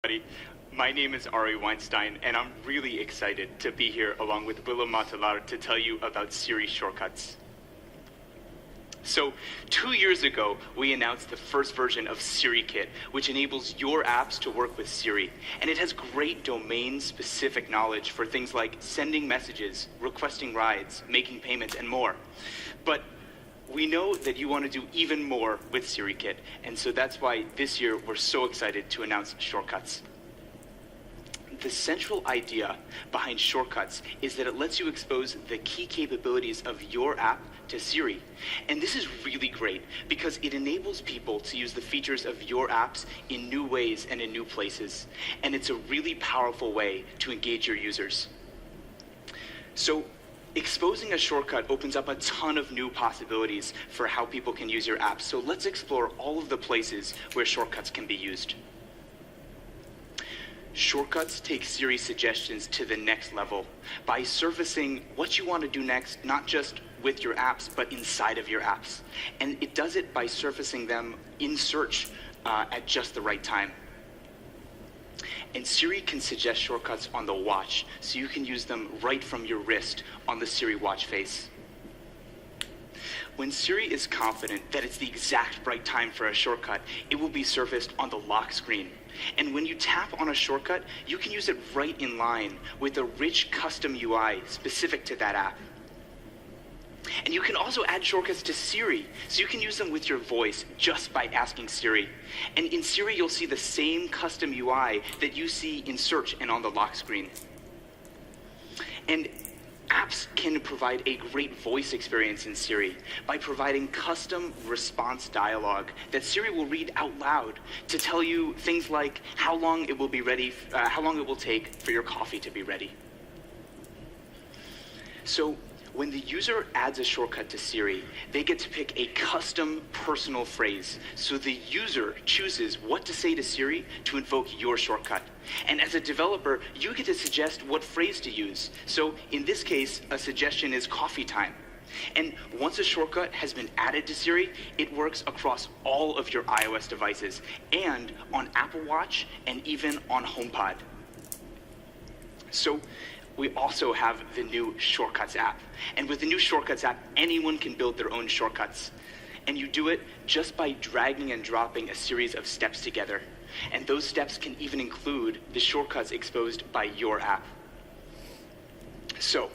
Everybody. My name is Ari Weinstein, and I'm really excited to be here along with Willow Matalar to tell you about Siri shortcuts. So, 2 years ago, we announced the first version of Siri Kit, which enables your apps to work with Siri. And it has great domain-specific knowledge for things like sending messages, requesting rides, making payments, and more. But we know that you want to do even more with Siri Kit, and so that's why this year we're so excited to announce shortcuts. The central idea behind shortcuts is that it lets you expose the key capabilities of your app to Siri. And this is really great because it enables people to use the features of your apps in new ways and in new places. And it's a really powerful way to engage your users. So, exposing a shortcut opens up a ton of new possibilities for how people can use your apps. So let's explore all of the places where shortcuts can be used. Shortcuts take Siri suggestions to the next level by surfacing what you want to do next, not just with your apps, but inside of your apps. And it does it by surfacing them in search at just the right time. And Siri can suggest shortcuts on the watch, so you can use them right from your wrist on the Siri watch face. When Siri is confident that it's the exact right time for a shortcut, it will be surfaced on the lock screen. And when you tap on a shortcut, you can use it right in line with a rich custom UI specific to that app. And you can also add shortcuts to Siri, so you can use them with your voice just by asking Siri. And in Siri, you'll see the same custom UI that you see in search and on the lock screen. And apps can provide a great voice experience in Siri by providing custom response dialogue that Siri will read out loud to tell you things like how long it will take for your coffee to be ready. So, when the user adds a shortcut to Siri, they get to pick a custom personal phrase. So the user chooses what to say to Siri to invoke your shortcut. And as a developer, you get to suggest what phrase to use. So in this case, a suggestion is coffee time. And once a shortcut has been added to Siri, it works across all of your iOS devices and on Apple Watch and even on HomePod. So we also have the new Shortcuts app. And with the new Shortcuts app, anyone can build their own shortcuts. And you do it just by dragging and dropping a series of steps together. And those steps can even include the shortcuts exposed by your app. So,